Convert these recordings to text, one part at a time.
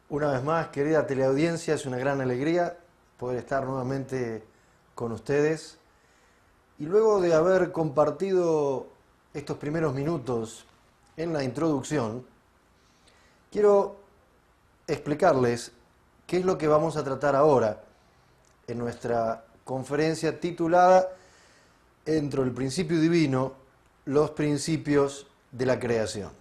Una vez más, querida teleaudiencia, es una gran alegría poder estar nuevamente con ustedes. Y luego de haber compartido estos primeros minutos en la introducción, quiero explicarles qué es lo que vamos a tratar ahora en nuestra conferencia titulada Entre el principio divino, los principios de la creación.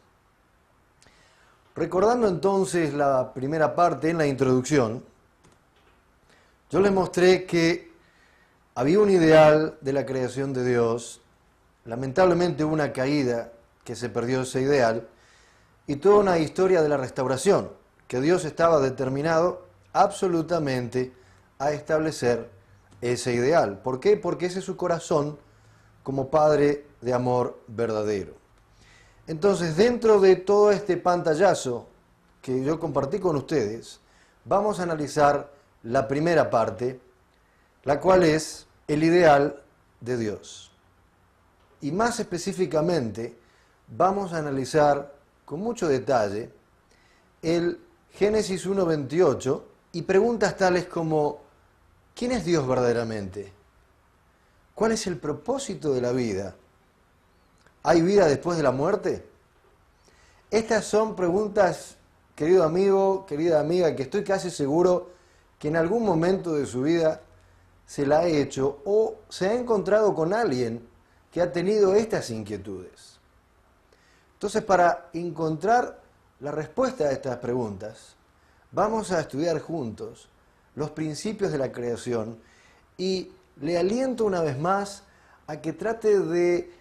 Recordando entonces la primera parte en la introducción, yo les mostré que había un ideal de la creación de Dios, lamentablemente hubo una caída que se perdió ese ideal, y toda una historia de la restauración, que Dios estaba determinado absolutamente a establecer ese ideal. ¿Por qué? Porque ese es su corazón como Padre de amor verdadero. Entonces, dentro de todo este pantallazo que yo compartí con ustedes, vamos a analizar la primera parte, la cual es el ideal de Dios. Y más específicamente, vamos a analizar con mucho detalle el Génesis 1:28 y preguntas tales como: ¿quién es Dios verdaderamente? ¿Cuál es el propósito de la vida? ¿Hay vida después de la muerte? Estas son preguntas, querido amigo, querida amiga, que estoy casi seguro que en algún momento de su vida se la ha hecho o se ha encontrado con alguien que ha tenido estas inquietudes. Entonces, para encontrar la respuesta a estas preguntas, vamos a estudiar juntos los principios de la creación y le aliento una vez más a que trate de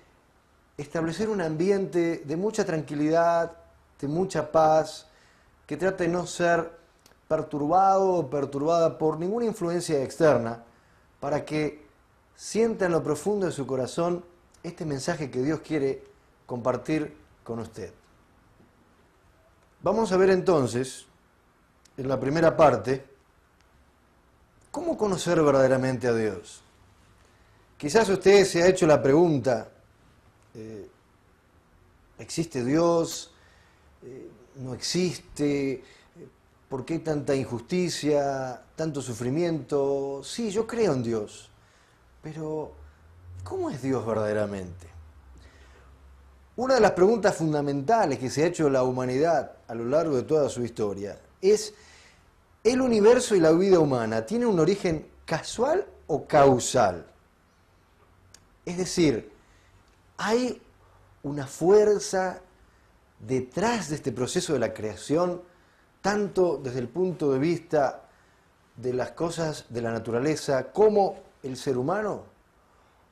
establecer un ambiente de mucha tranquilidad, de mucha paz, que trate de no ser perturbado o perturbada por ninguna influencia externa, para que sienta en lo profundo de su corazón este mensaje que Dios quiere compartir con usted. Vamos a ver entonces, en la primera parte, cómo conocer verdaderamente a Dios. Quizás usted se ha hecho la pregunta: ¿existe Dios? ¿No existe? ¿Por qué tanta injusticia, tanto sufrimiento? Sí, yo creo en Dios, pero ¿cómo es Dios verdaderamente? Una de las preguntas fundamentales que se ha hecho la humanidad a lo largo de toda su historia es: ¿el universo y la vida humana tienen un origen casual o causal? Es decir, ¿hay una fuerza detrás de este proceso de la creación, tanto desde el punto de vista de las cosas de la naturaleza como el ser humano?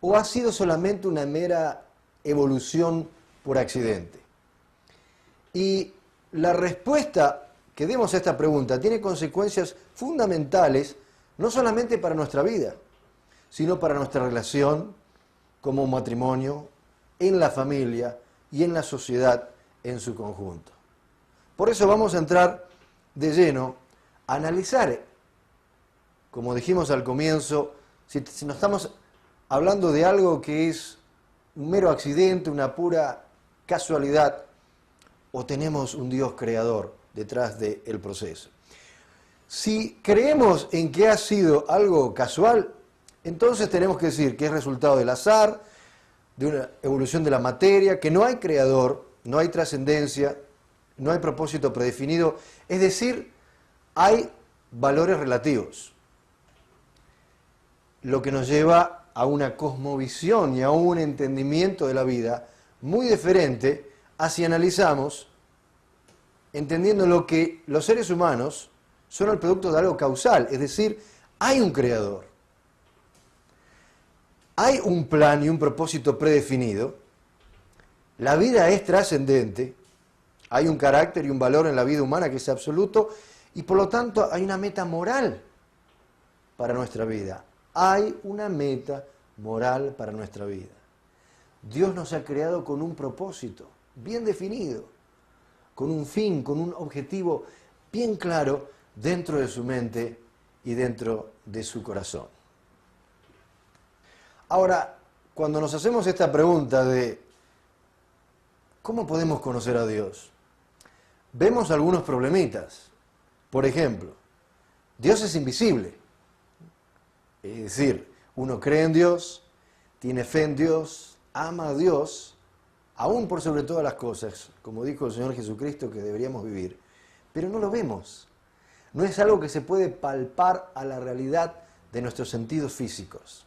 ¿O ha sido solamente una mera evolución por accidente? Y la respuesta que demos a esta pregunta tiene consecuencias fundamentales, no solamente para nuestra vida, sino para nuestra relación como matrimonio, en la familia y en la sociedad en su conjunto. Por eso vamos a entrar de lleno a analizar, como dijimos al comienzo, si no estamos hablando de algo que es un mero accidente, una pura casualidad, o tenemos un Dios creador detrás del proceso. Si creemos en que ha sido algo casual, entonces tenemos que decir que es resultado del azar, de una evolución de la materia, que no hay creador, no hay trascendencia, no hay propósito predefinido, es decir, hay valores relativos. Lo que nos lleva a una cosmovisión y a un entendimiento de la vida muy diferente a si analizamos, entendiendo lo que los seres humanos son el producto de algo causal, es decir, hay un creador. Hay un plan y un propósito predefinido, la vida es trascendente, hay un carácter y un valor en la vida humana que es absoluto, y por lo tanto hay una meta moral para nuestra vida. Hay una meta moral para nuestra vida. Dios nos ha creado con un propósito bien definido, con un fin, con un objetivo bien claro dentro de su mente y dentro de su corazón. Ahora, cuando nos hacemos esta pregunta de ¿cómo podemos conocer a Dios?, vemos algunos problemitas. Por ejemplo, Dios es invisible. Es decir, uno cree en Dios, tiene fe en Dios, ama a Dios, aún por sobre todas las cosas, como dijo el Señor Jesucristo que deberíamos vivir, pero no lo vemos. No es algo que se puede palpar a la realidad de nuestros sentidos físicos.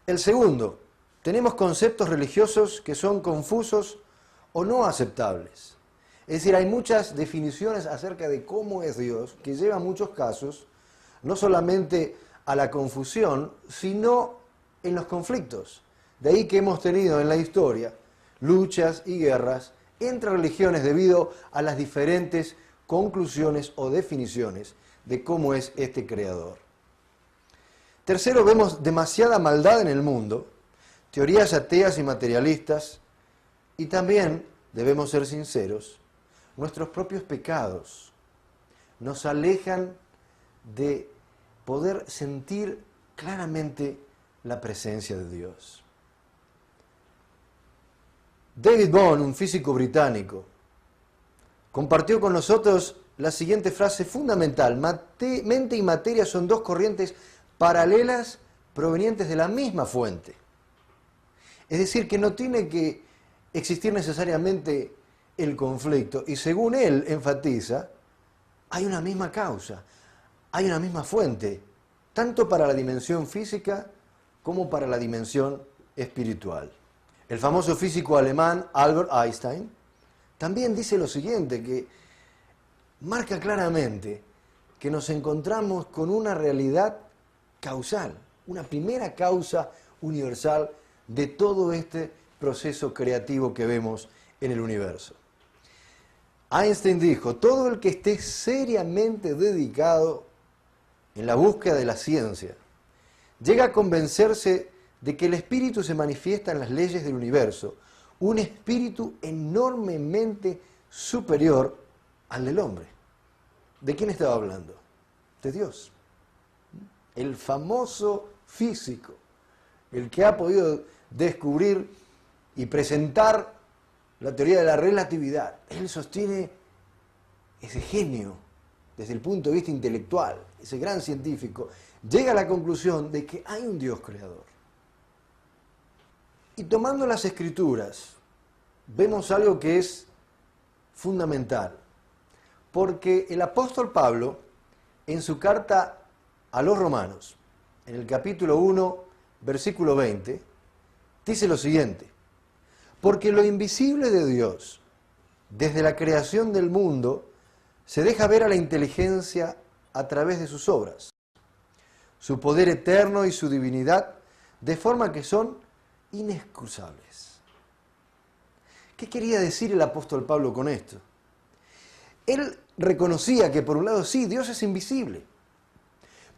El segundo, tenemos conceptos religiosos que son confusos o no aceptables. Es decir, hay muchas definiciones acerca de cómo es Dios, que llevan muchos casos, no solamente a la confusión, sino en los conflictos. De ahí que hemos tenido en la historia luchas y guerras entre religiones debido a las diferentes conclusiones o definiciones de cómo es este creador. Tercero, vemos demasiada maldad en el mundo, teorías ateas y materialistas, y también, debemos ser sinceros, nuestros propios pecados nos alejan de poder sentir claramente la presencia de Dios. David Bohm, un físico británico, compartió con nosotros la siguiente frase fundamental: mente y materia son dos corrientes paralelas provenientes de la misma fuente. Es decir, que no tiene que existir necesariamente el conflicto, y según él enfatiza, hay una misma causa, hay una misma fuente, tanto para la dimensión física como para la dimensión espiritual. El famoso físico alemán Albert Einstein también dice lo siguiente, que marca claramente que nos encontramos con una realidad causal, una primera causa universal de todo este proceso creativo que vemos en el universo. Einstein dijo: todo el que esté seriamente dedicado en la búsqueda de la ciencia llega a convencerse de que el espíritu se manifiesta en las leyes del universo, un espíritu enormemente superior al del hombre. ¿De quién estaba hablando? De Dios. El famoso físico, el que ha podido descubrir y presentar la teoría de la relatividad. Él sostiene ese genio desde el punto de vista intelectual, ese gran científico, llega a la conclusión de que hay un Dios creador. Y tomando las Escrituras, vemos algo que es fundamental, porque el apóstol Pablo, en su carta a los Romanos, en el capítulo 1, versículo 20, dice lo siguiente: porque lo invisible de Dios, desde la creación del mundo, se deja ver a la inteligencia a través de sus obras, su poder eterno y su divinidad, de forma que son inexcusables. ¿Qué quería decir el apóstol Pablo con esto? Él reconocía que por un lado sí, Dios es invisible,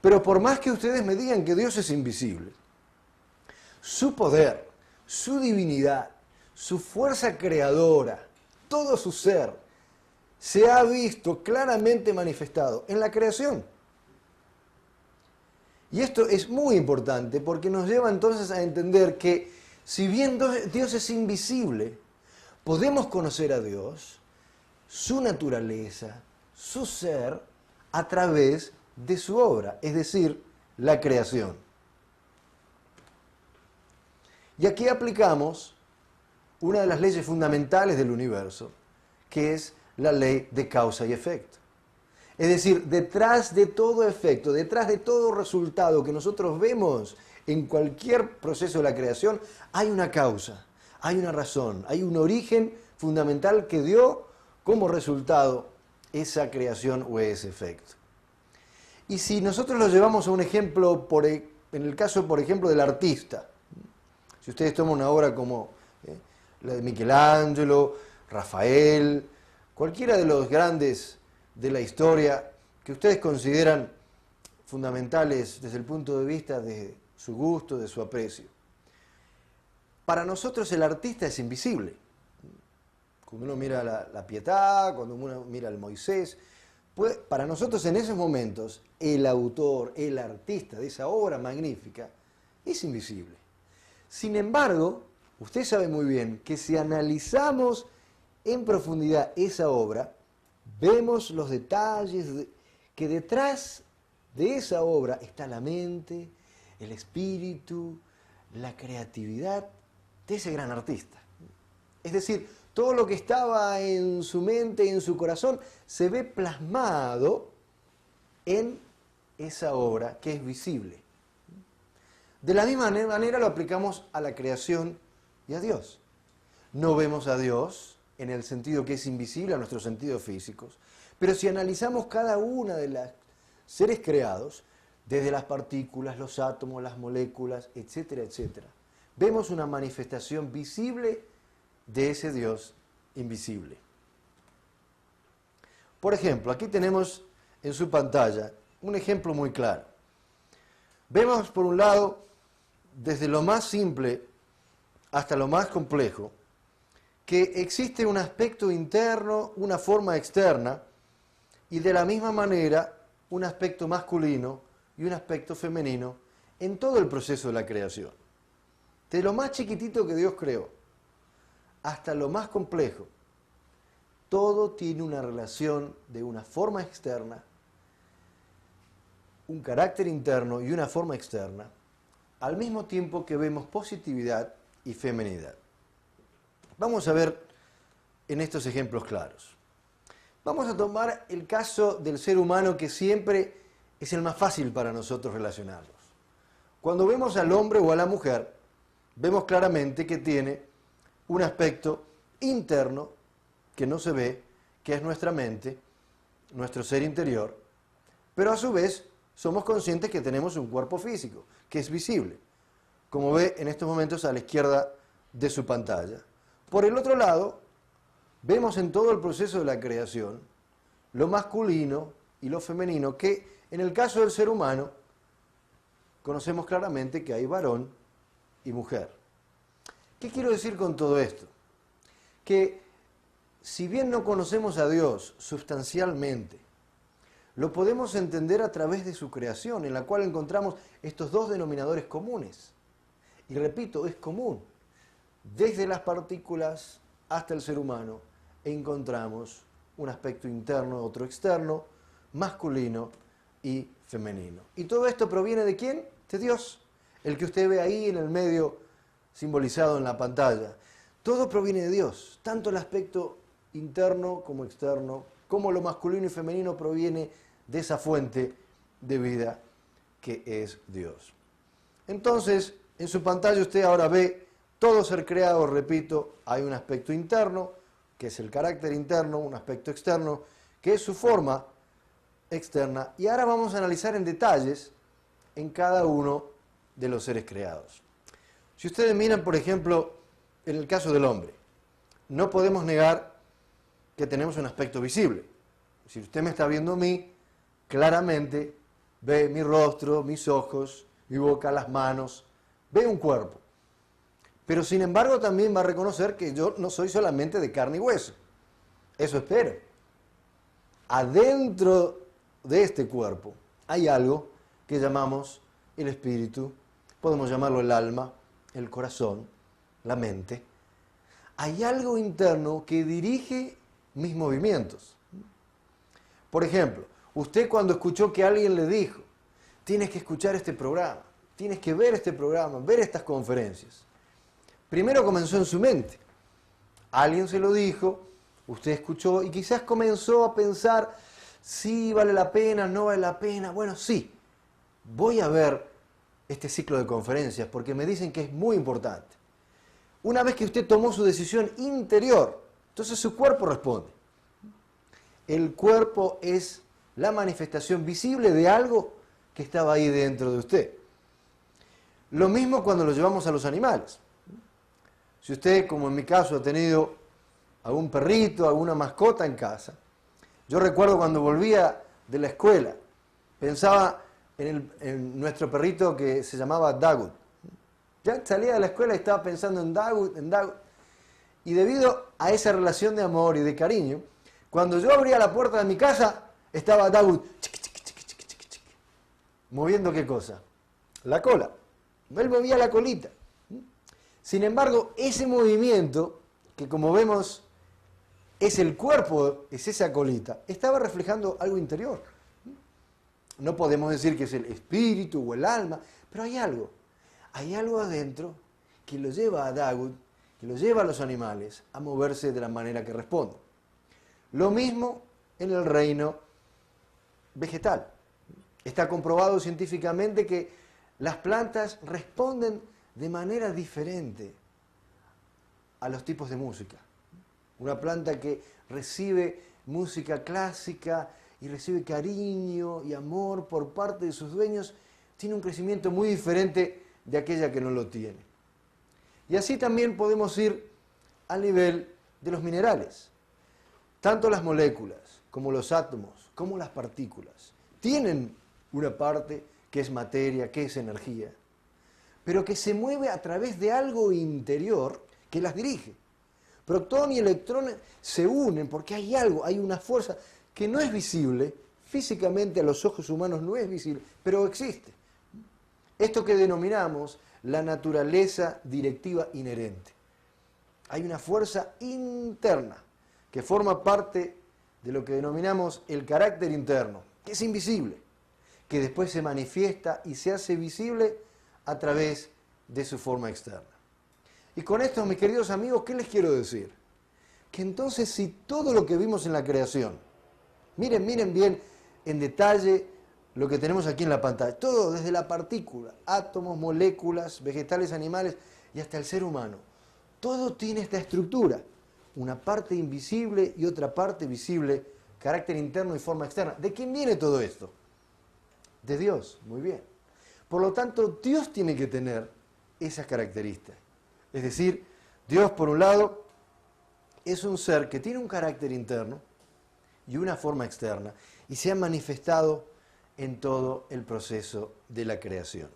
pero por más que ustedes me digan que Dios es invisible, su poder, su divinidad, su fuerza creadora, todo su ser, se ha visto claramente manifestado en la creación. Y esto es muy importante porque nos lleva entonces a entender que si bien Dios es invisible, podemos conocer a Dios, su naturaleza, su ser, a través de su obra, es decir, la creación. Y aquí aplicamos una de las leyes fundamentales del universo, que es la ley de causa y efecto. Es decir, detrás de todo efecto, detrás de todo resultado que nosotros vemos en cualquier proceso de la creación, hay una causa, hay una razón, hay un origen fundamental que dio como resultado esa creación o ese efecto. Y si nosotros lo llevamos a un ejemplo, en el caso, por ejemplo, del artista, si ustedes toman una obra como la de Michelangelo, Rafael, cualquiera de los grandes de la historia que ustedes consideran fundamentales desde el punto de vista de su gusto, de su aprecio. Para nosotros el artista es invisible. Cuando uno mira la Pietà, cuando uno mira el Moisés, pues para nosotros en esos momentos el autor, el artista de esa obra magnífica es invisible. Sin embargo, usted sabe muy bien que si analizamos en profundidad esa obra, vemos los detalles que detrás de esa obra está la mente, el espíritu, la creatividad de ese gran artista. Es decir, todo lo que estaba en su mente y en su corazón se ve plasmado en esa obra que es visible. De la misma manera lo aplicamos a la creación y a Dios. No vemos a Dios en el sentido que es invisible a nuestros sentidos físicos, pero si analizamos cada una de los seres creados, desde las partículas, los átomos, las moléculas, etcétera, etcétera, vemos una manifestación visible de ese Dios invisible. Por ejemplo, aquí tenemos en su pantalla un ejemplo muy claro. Vemos por un lado, desde lo más simple hasta lo más complejo, que existe un aspecto interno, una forma externa, y de la misma manera un aspecto masculino y un aspecto femenino en todo el proceso de la creación. De lo más chiquitito que Dios creó hasta lo más complejo, todo tiene una relación de una forma externa, un carácter interno y una forma externa, al mismo tiempo que vemos positividad y feminidad. Vamos a ver en estos ejemplos claros. Vamos a tomar el caso del ser humano, que siempre es el más fácil para nosotros relacionarlos. Cuando vemos al hombre o a la mujer, vemos claramente que tiene un aspecto interno que no se ve, que es nuestra mente, nuestro ser interior, pero a su vez somos conscientes que tenemos un cuerpo físico, que es visible, como ve en estos momentos a la izquierda de su pantalla. Por el otro lado, vemos en todo el proceso de la creación lo masculino y lo femenino, que en el caso del ser humano conocemos claramente que hay varón y mujer. ¿Qué quiero decir con todo esto? Que si bien no conocemos a Dios sustancialmente, lo podemos entender a través de su creación, en la cual encontramos estos dos denominadores comunes. Y repito, es común. Desde las partículas hasta el ser humano encontramos un aspecto interno, otro externo, masculino y femenino. ¿Y todo esto proviene de quién? De Dios, el que usted ve ahí en el medio simbolizado en la pantalla. Todo proviene de Dios, tanto el aspecto interno como externo, como lo masculino y femenino proviene de esa fuente de vida que es Dios. Entonces, en su pantalla usted ahora ve todo ser creado, repito, hay un aspecto interno, que es el carácter interno, un aspecto externo, que es su forma externa, y ahora vamos a analizar en detalles en cada uno de los seres creados. Si ustedes miran, por ejemplo, en el caso del hombre, no podemos negar que tenemos un aspecto visible. Si usted me está viendo a mí, claramente ve mi rostro, mis ojos, mi boca, las manos, ve un cuerpo. Pero sin embargo también va a reconocer que yo no soy solamente de carne y hueso. Eso espero. Adentro de este cuerpo hay algo que llamamos el espíritu, podemos llamarlo el alma, el corazón, la mente. Hay algo interno que dirige mis movimientos. Por ejemplo, usted cuando escuchó que alguien le dijo, tienes que escuchar este programa, tienes que ver este programa, ver estas conferencias. Primero comenzó en su mente. Alguien se lo dijo, usted escuchó y quizás comenzó a pensar, sí, vale la pena, no vale la pena. Bueno, sí, voy a ver este ciclo de conferencias porque me dicen que es muy importante. Una vez que usted tomó su decisión interior, entonces su cuerpo responde. El cuerpo es la manifestación visible de algo que estaba ahí dentro de usted. Lo mismo cuando lo llevamos a los animales. Si usted, como en mi caso, ha tenido algún perrito, alguna mascota en casa, yo recuerdo cuando volvía de la escuela, pensaba en nuestro perrito que se llamaba Dagut. Ya salía de la escuela y estaba pensando en Dagut, y debido a esa relación de amor y de cariño, cuando yo abría la puerta de mi casa, estaba Dagut, moviendo ¿qué cosa? La cola. Él movía la colita. Sin embargo, ese movimiento, que como vemos es el cuerpo, es esa colita, estaba reflejando algo interior. No podemos decir que es el espíritu o el alma, pero hay algo adentro que lo lleva a Daud, que lo lleva a los animales a moverse de la manera que responden. Lo mismo en el reino vegetal. Está comprobado científicamente que las plantas responden de manera diferente a los tipos de música. Una planta que recibe música clásica y recibe cariño y amor por parte de sus dueños, tiene un crecimiento muy diferente de aquella que no lo tiene. Y así también podemos ir al nivel de los minerales. Tanto las moléculas como los átomos, como las partículas, tienen una parte que es materia, que es energía, pero que se mueve a través de algo interior que las dirige. Protón y electrón se unen porque hay algo, hay una fuerza que no es visible, físicamente a los ojos humanos no es visible, pero existe. Esto que denominamos la naturaleza directiva inherente. Hay una fuerza interna que forma parte de lo que denominamos el carácter interno, que es invisible, que después se manifiesta y se hace visible a través de su forma externa. Y con esto, mis queridos amigos, ¿qué les quiero decir? Que entonces si todo lo que vimos en la creación, miren bien en detalle lo que tenemos aquí en la pantalla, todo desde la partícula, átomos, moléculas, vegetales, animales y hasta el ser humano, todo tiene esta estructura, una parte invisible y otra parte visible, carácter interno y forma externa. ¿De quién viene todo esto? De Dios, muy bien. Por lo tanto, Dios tiene que tener esas características. Es decir, Dios, por un lado, es un ser que tiene un carácter interno y una forma externa y se ha manifestado en todo el proceso de la creación.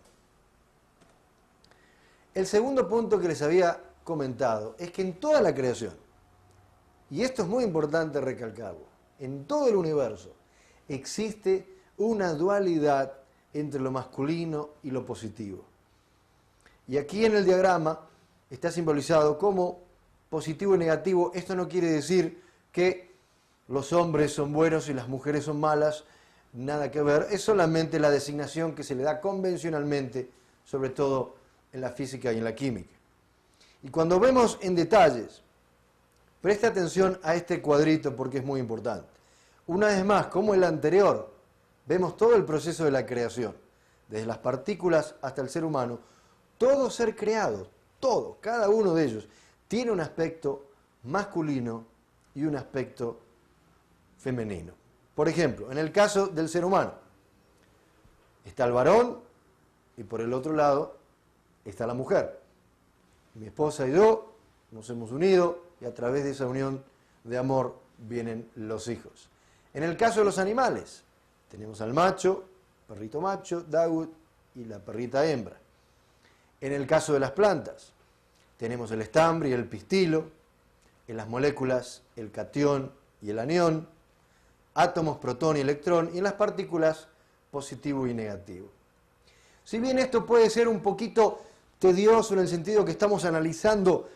El segundo punto que les había comentado es que en toda la creación, y esto es muy importante recalcarlo, en todo el universo existe una dualidad entre lo masculino y lo positivo. Y aquí en el diagrama está simbolizado como positivo y negativo. Esto no quiere decir que los hombres son buenos y las mujeres son malas, nada que ver. Es solamente la designación que se le da convencionalmente, sobre todo en la física y en la química. Y cuando vemos en detalles, presta atención a este cuadrito porque es muy importante. Una vez más, como el anterior, vemos todo el proceso de la creación, desde las partículas hasta el ser humano, todo ser creado, todo, cada uno de ellos, tiene un aspecto masculino y un aspecto femenino. Por ejemplo, en el caso del ser humano, está el varón y por el otro lado está la mujer. Mi esposa y yo nos hemos unido y a través de esa unión de amor vienen los hijos. En el caso de los animales, tenemos al macho, perrito macho, Daud, y la perrita hembra. En el caso de las plantas, tenemos el estambre y el pistilo, en las moléculas el catión y el anión, átomos, protón y electrón, y en las partículas positivo y negativo. Si bien esto puede ser un poquito tedioso en el sentido que estamos analizando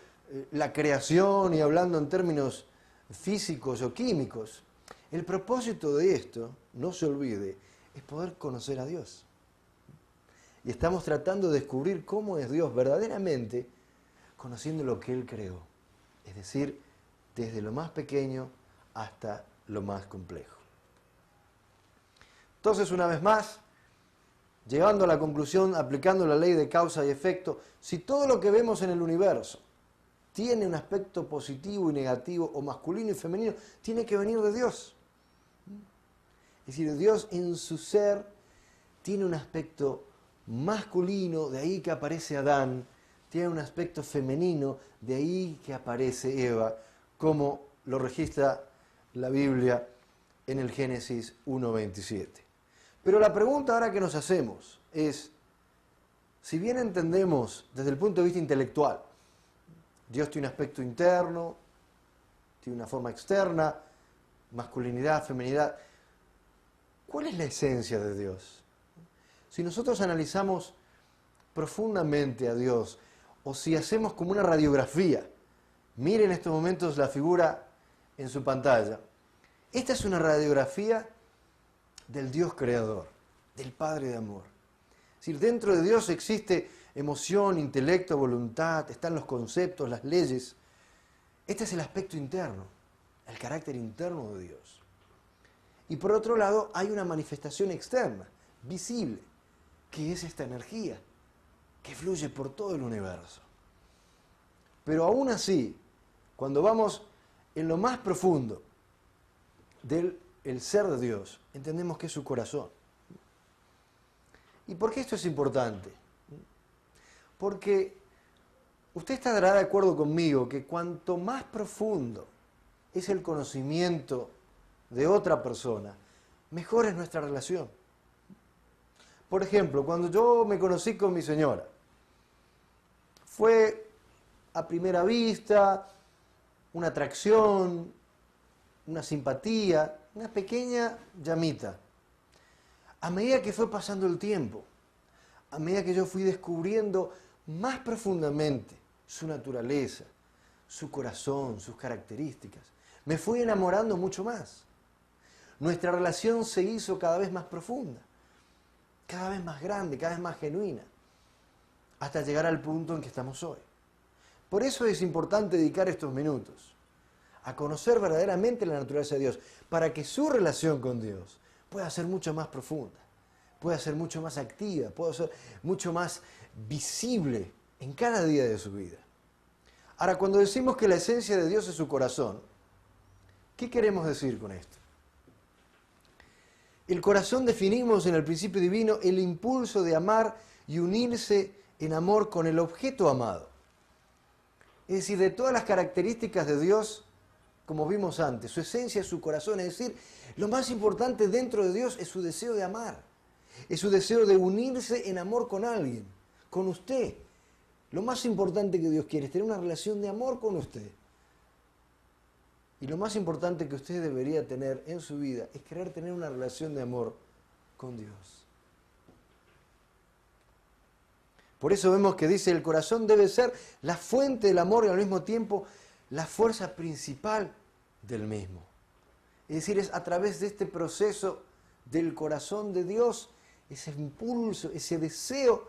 la creación y hablando en términos físicos o químicos, el propósito de esto, no se olvide, es poder conocer a Dios. Y estamos tratando de descubrir cómo es Dios verdaderamente, conociendo lo que Él creó. Es decir, desde lo más pequeño hasta lo más complejo. Entonces, una vez más, llegando a la conclusión, aplicando la ley de causa y efecto, si todo lo que vemos en el universo tiene un aspecto positivo y negativo, o masculino y femenino, tiene que venir de Dios. Es decir, Dios en su ser tiene un aspecto masculino, de ahí que aparece Adán, tiene un aspecto femenino, de ahí que aparece Eva, como lo registra la Biblia en el Génesis 1:27. Pero la pregunta ahora que nos hacemos es, si bien entendemos desde el punto de vista intelectual, Dios tiene un aspecto interno, tiene una forma externa, masculinidad, feminidad, ¿cuál es la esencia de Dios? Si nosotros analizamos profundamente a Dios, o si hacemos como una radiografía, miren en estos momentos la figura en su pantalla, esta es una radiografía del Dios creador, del Padre de amor. Es decir, dentro de Dios existe emoción, intelecto, voluntad, están los conceptos, las leyes. Este es el aspecto interno, el carácter interno de Dios. Y por otro lado, hay una manifestación externa, visible, que es esta energía que fluye por todo el universo. Pero aún así, cuando vamos en lo más profundo del ser de Dios, entendemos que es su corazón. ¿Y por qué esto es importante? Porque usted estará de acuerdo conmigo que cuanto más profundo es el conocimiento de otra persona, mejor es nuestra relación. Por ejemplo, cuando yo me conocí con mi señora, fue a primera vista una atracción, una simpatía, una pequeña llamita. A medida que fue pasando el tiempo, a medida que yo fui descubriendo más profundamente su naturaleza, su corazón, sus características, me fui enamorando mucho más. Nuestra relación se hizo cada vez más profunda, cada vez más grande, cada vez más genuina, hasta llegar al punto en que estamos hoy. Por eso es importante dedicar estos minutos a conocer verdaderamente la naturaleza de Dios, para que su relación con Dios pueda ser mucho más profunda, pueda ser mucho más activa, pueda ser mucho más visible en cada día de su vida. Ahora, cuando decimos que la esencia de Dios es su corazón, ¿qué queremos decir con esto? El corazón definimos en el principio divino el impulso de amar y unirse en amor con el objeto amado. Es decir, de todas las características de Dios, como vimos antes, su esencia es su corazón. Es decir, lo más importante dentro de Dios es su deseo de amar. Es su deseo de unirse en amor con alguien, con usted. Lo más importante que Dios quiere es tener una relación de amor con usted. Y lo más importante que usted debería tener en su vida es querer tener una relación de amor con Dios. Por eso vemos que dice, el corazón debe ser la fuente del amor y al mismo tiempo la fuerza principal del mismo. Es decir, es a través de este proceso del corazón de Dios, ese impulso, ese deseo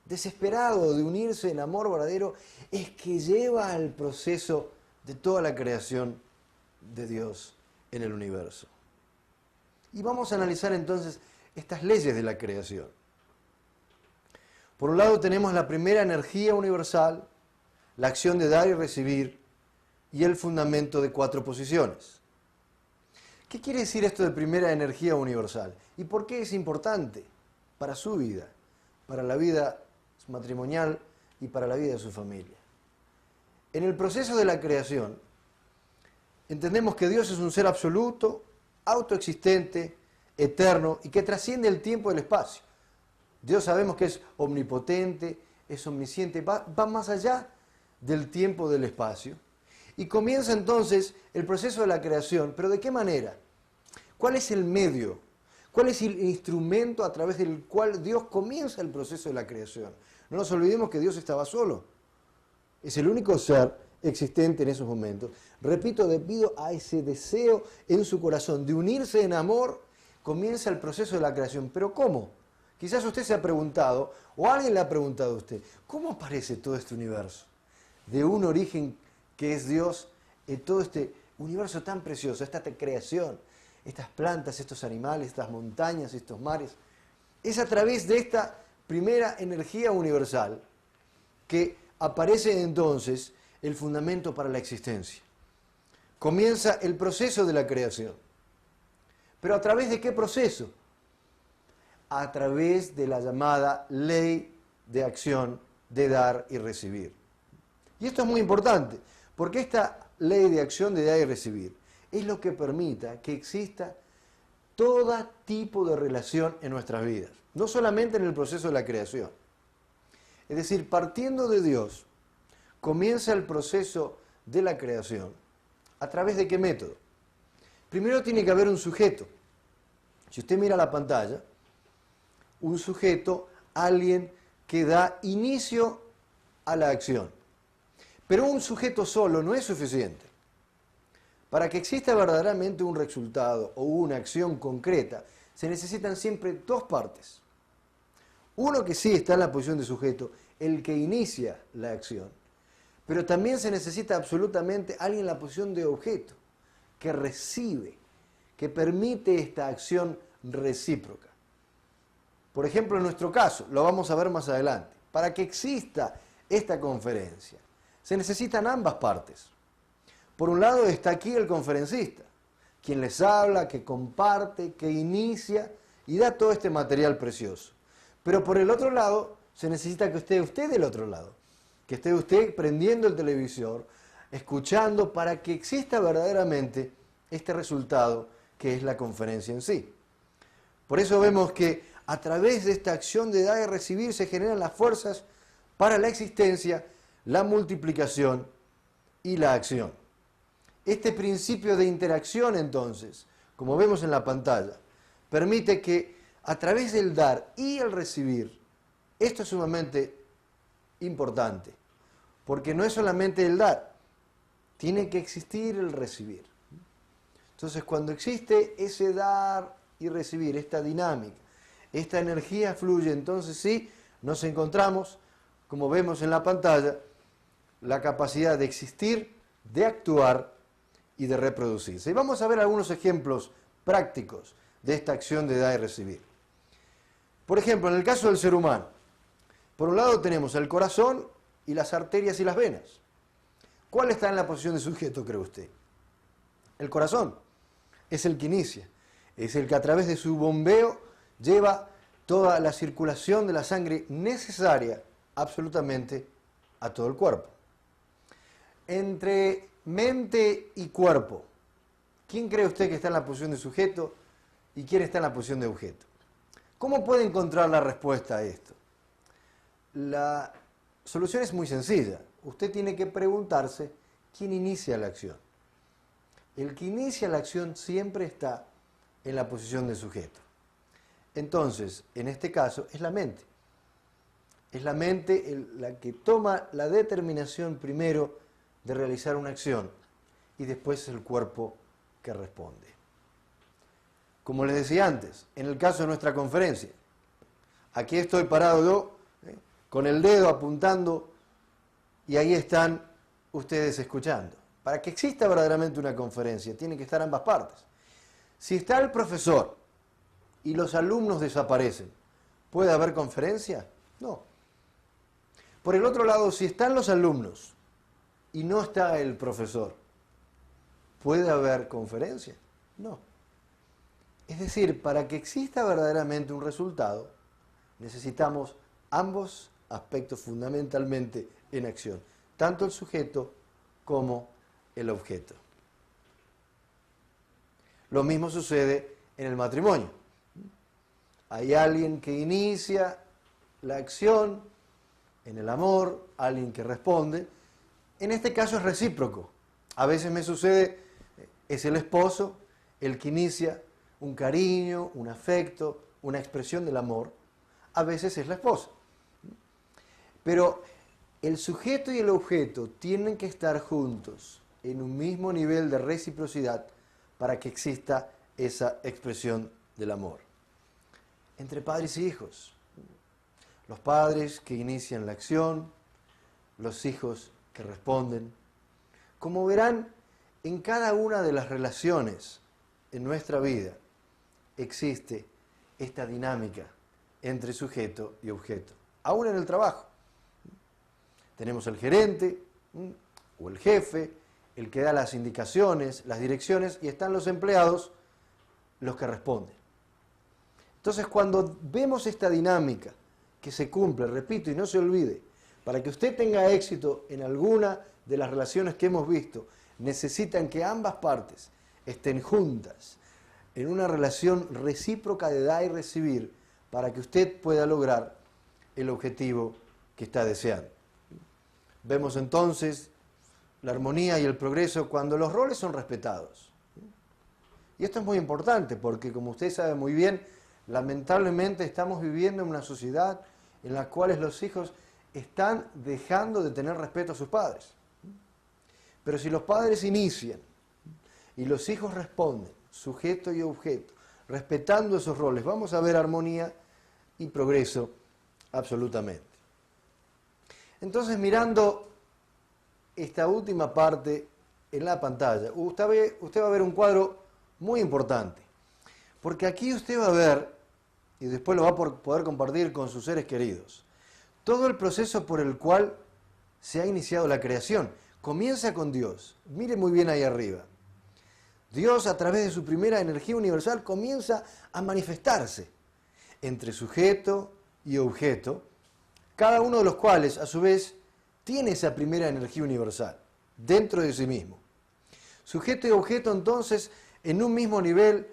desesperado de unirse en amor verdadero, es que lleva al proceso de toda la creación de Dios en el universo. Y vamos a analizar entonces estas leyes de la creación. Por un lado tenemos la primera energía universal, la acción de dar y recibir, y el fundamento de 4 posiciones. ¿Qué quiere decir esto de primera energía universal? ¿Y por qué es importante para su vida, para la vida matrimonial y para la vida de su familia? En el proceso de la creación, entendemos que Dios es un ser absoluto, autoexistente, eterno y que trasciende el tiempo y el espacio. Dios sabemos que es omnipotente, es omnisciente, va más allá del tiempo y del espacio. Y comienza entonces el proceso de la creación, pero ¿de qué manera? ¿Cuál es el medio? ¿Cuál es el instrumento a través del cual Dios comienza el proceso de la creación? No nos olvidemos que Dios estaba solo. Es el único ser existente en esos momentos. Repito, debido a ese deseo en su corazón de unirse en amor, comienza el proceso de la creación. ¿Pero cómo? Quizás usted se ha preguntado, o alguien le ha preguntado a usted, ¿cómo aparece todo este universo? De un origen que es Dios, en todo este universo tan precioso, esta creación, estas plantas, estos animales, estas montañas, estos mares. Es a través de esta primera energía universal que aparece entonces el fundamento para la existencia. Comienza el proceso de la creación. ¿Pero a través de qué proceso? A través de la llamada ley de acción de dar y recibir. Y esto es muy importante, porque esta ley de acción de dar y recibir es lo que permita que exista todo tipo de relación en nuestras vidas, no solamente en el proceso de la creación. Es decir, partiendo de Dios, comienza el proceso de la creación. ¿A través de qué método? Primero tiene que haber un sujeto. Si usted mira la pantalla, un sujeto, alguien que da inicio a la acción. Pero un sujeto solo no es suficiente. Para que exista verdaderamente un resultado o una acción concreta, se necesitan siempre dos partes. Uno que sí está en la posición de sujeto, el que inicia la acción. Pero también se necesita absolutamente alguien en la posición de objeto, que recibe, que permite esta acción recíproca. Por ejemplo, en nuestro caso, lo vamos a ver más adelante, para que exista esta conferencia, se necesitan ambas partes. Por un lado está aquí el conferencista, quien les habla, que comparte, que inicia y da todo este material precioso. Pero por el otro lado, se necesita que esté usted del otro lado, que esté usted prendiendo el televisor, escuchando, para que exista verdaderamente este resultado que es la conferencia en sí. Por eso vemos que a través de esta acción de dar y recibir se generan las fuerzas para la existencia, la multiplicación y la acción. Este principio de interacción, entonces, como vemos en la pantalla, permite que a través del dar y el recibir, esto es sumamente importante, porque no es solamente el dar, tiene que existir el recibir. Entonces, cuando existe ese dar y recibir, esta dinámica, esta energía fluye, entonces sí, nos encontramos, como vemos en la pantalla, la capacidad de existir, de actuar y de reproducirse. Y vamos a ver algunos ejemplos prácticos de esta acción de dar y recibir. Por ejemplo, en el caso del ser humano, por un lado tenemos el corazón y las arterias y las venas. ¿Cuál está en la posición de sujeto, cree usted? El corazón es el que inicia, es el que a través de su bombeo lleva toda la circulación de la sangre necesaria absolutamente a todo el cuerpo. Entre mente y cuerpo, ¿quién cree usted que está en la posición de sujeto y quién está en la posición de objeto? ¿Cómo puede encontrar la respuesta a esto? La solución es muy sencilla. Usted tiene que preguntarse quién inicia la acción. El que inicia la acción siempre está en la posición de sujeto. Entonces, en este caso, es la mente. Es la mente la que toma la determinación primero de realizar una acción y después es el cuerpo que responde. Como les decía antes, en el caso de nuestra conferencia, aquí estoy parado yo, con el dedo apuntando y ahí están ustedes escuchando. Para que exista verdaderamente una conferencia, tienen que estar ambas partes. Si está el profesor y los alumnos desaparecen, ¿puede haber conferencia? No. Por el otro lado, si están los alumnos y no está el profesor, ¿puede haber conferencia? No. Es decir, para que exista verdaderamente un resultado, necesitamos ambos aspectos fundamentalmente en acción, tanto el sujeto como el objeto. Lo mismo sucede en el matrimonio. Hay alguien que inicia la acción en el amor, alguien que responde. En este caso es recíproco. A veces me sucede, es el esposo el que inicia un cariño, un afecto, una expresión del amor. A veces es la esposa. Pero el sujeto y el objeto tienen que estar juntos en un mismo nivel de reciprocidad para que exista esa expresión del amor. Entre padres y hijos. Los padres que inician la acción, los hijos que responden. Como verán, en cada una de las relaciones en nuestra vida existe esta dinámica entre sujeto y objeto. Aún en el trabajo. Tenemos el gerente o el jefe, el que da las indicaciones, las direcciones, y están los empleados, los que responden. Entonces, cuando vemos esta dinámica que se cumple, repito, y no se olvide, para que usted tenga éxito en alguna de las relaciones que hemos visto, necesitan que ambas partes estén juntas en una relación recíproca de dar y recibir para que usted pueda lograr el objetivo que está deseando. Vemos entonces la armonía y el progreso cuando los roles son respetados. Y esto es muy importante porque, como usted sabe muy bien, lamentablemente estamos viviendo en una sociedad en la cual los hijos están dejando de tener respeto a sus padres. Pero si los padres inician y los hijos responden, sujeto y objeto, respetando esos roles. Vamos a ver armonía y progreso absolutamente. Entonces, mirando esta última parte en la pantalla, usted va a ver un cuadro muy importante, porque aquí usted va a ver, y después lo va a poder compartir con sus seres queridos, todo el proceso por el cual se ha iniciado la creación. Comienza con Dios. Mire muy bien ahí arriba. Dios, a través de su primera energía universal, comienza a manifestarse entre sujeto y objeto, cada uno de los cuales, a su vez, tiene esa primera energía universal dentro de sí mismo. Sujeto y objeto, entonces, en un mismo nivel,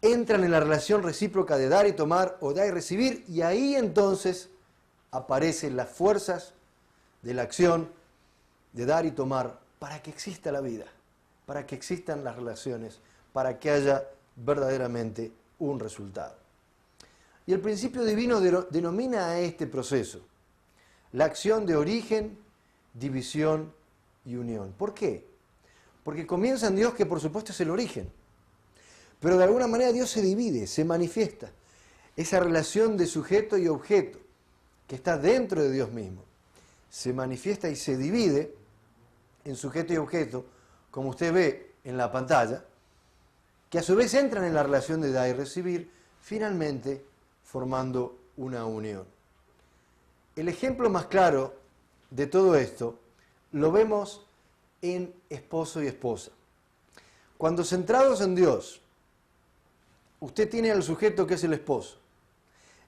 entran en la relación recíproca de dar y tomar o dar y recibir, y ahí entonces aparecen las fuerzas de la acción de dar y tomar para que exista la vida, para que existan las relaciones, para que haya verdaderamente un resultado. Y el principio divino denomina a este proceso la acción de origen, división y unión. ¿Por qué? Porque comienza en Dios, que por supuesto es el origen, pero de alguna manera Dios se divide, se manifiesta. Esa relación de sujeto y objeto que está dentro de Dios mismo se manifiesta y se divide en sujeto y objeto, como usted ve en la pantalla, que a su vez entran en la relación de dar y recibir, finalmente formando una unión. El ejemplo más claro de todo esto lo vemos en esposo y esposa. Cuando centrados en Dios, usted tiene al sujeto que es el esposo,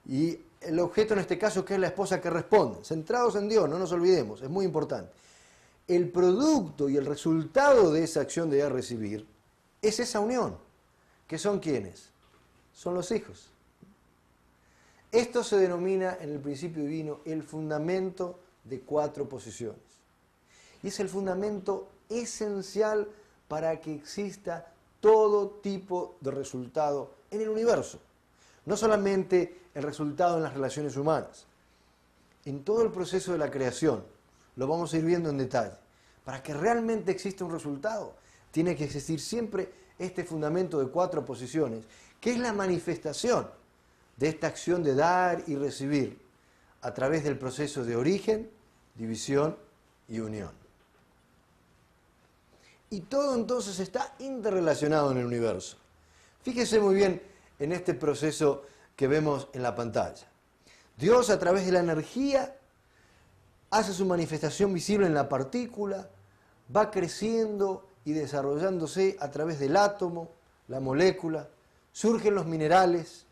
y el objeto en este caso que es la esposa que responde. Centrados en Dios, no nos olvidemos, es muy importante. El producto y el resultado de esa acción de dar y recibir es esa unión. ¿Que son quiénes? Son los hijos. Esto se denomina en el principio divino el fundamento de 4 posiciones. Y es el fundamento esencial para que exista todo tipo de resultado en el universo. No solamente el resultado en las relaciones humanas. En todo el proceso de la creación, lo vamos a ir viendo en detalle. Para que realmente exista un resultado, tiene que existir siempre este fundamento de 4 posiciones, que es la manifestación de esta acción de dar y recibir a través del proceso de origen, división y unión. Y todo entonces está interrelacionado en el universo. Fíjese muy bien en este proceso que vemos en la pantalla. Dios, a través de la energía, hace su manifestación visible en la partícula, va creciendo y desarrollándose a través del átomo, la molécula, surgen los minerales,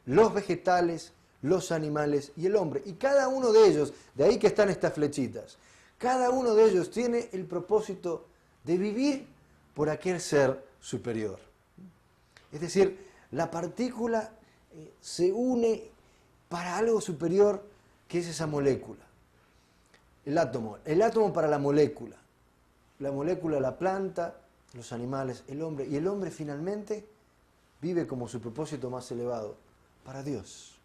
los vegetales, los animales y el hombre. Y cada uno de ellos, de ahí que están estas flechitas, cada uno de ellos tiene el propósito de vivir por aquel ser superior. Es decir, la partícula se une para algo superior que es esa molécula. El átomo para la molécula la planta, los animales, el hombre, y el hombre finalmente vive como su propósito más elevado, para Dios.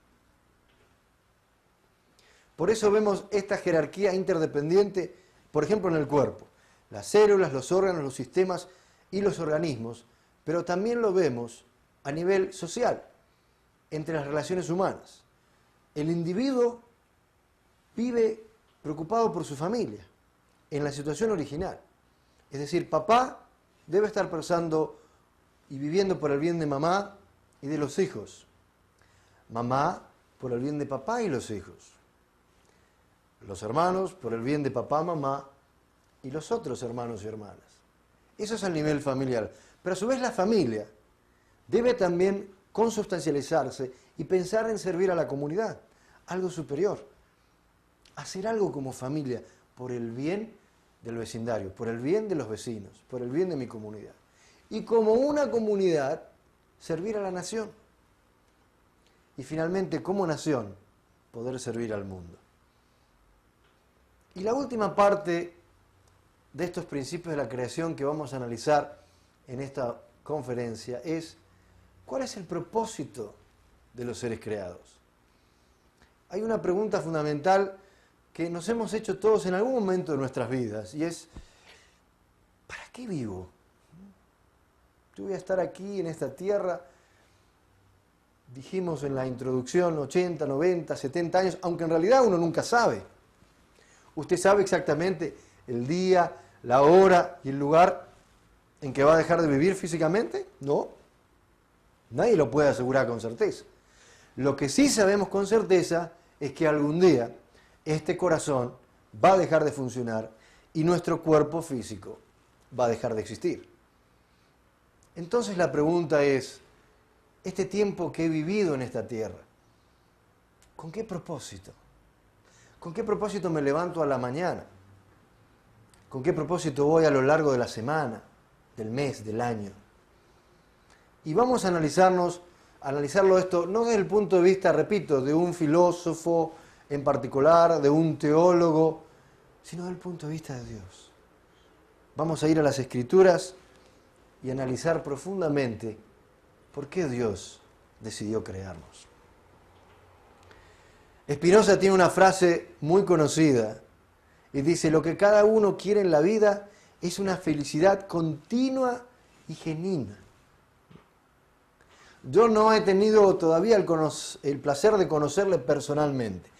Por eso vemos esta jerarquía interdependiente, por ejemplo, en el cuerpo. Las células, los órganos, los sistemas y los organismos, pero también lo vemos a nivel social, entre las relaciones humanas. El individuo vive preocupado por su familia, en la situación original. Es decir, papá debe estar pensando y viviendo por el bien de mamá y de los hijos. Mamá por el bien de papá y los hijos. Los hermanos por el bien de papá, mamá y los otros hermanos y hermanas. Eso es al nivel familiar. Pero a su vez la familia debe también consubstancializarse y pensar en servir a la comunidad, algo superior. Hacer algo como familia por el bien del vecindario, por el bien de los vecinos, por el bien de mi comunidad. Y como una comunidad, servir a la nación. Y finalmente, como nación, poder servir al mundo. Y la última parte de estos principios de la creación que vamos a analizar en esta conferencia es ¿cuál es el propósito de los seres creados? Hay una pregunta fundamental que nos hemos hecho todos en algún momento de nuestras vidas y es ¿para qué vivo? Yo voy a estar aquí en esta tierra, dijimos en la introducción, 80, 90, 70 años, aunque en realidad uno nunca sabe. ¿Usted sabe exactamente el día, la hora y el lugar en que va a dejar de vivir físicamente? No. Nadie lo puede asegurar con certeza. Lo que sí sabemos con certeza es que algún día este corazón va a dejar de funcionar y nuestro cuerpo físico va a dejar de existir. Entonces la pregunta es, este tiempo que he vivido en esta tierra, ¿con qué propósito? ¿Con qué propósito me levanto a la mañana? ¿Con qué propósito voy a lo largo de la semana, del mes, del año? Y vamos a analizarlo esto no desde el punto de vista, repito, de un filósofo en particular, de un teólogo, sino desde el punto de vista de Dios. Vamos a ir a las Escrituras y analizar profundamente por qué Dios decidió crearnos. Spinoza tiene una frase muy conocida y dice, lo que cada uno quiere en la vida es una felicidad continua y genuina. Yo no he tenido todavía el placer de conocerle personalmente,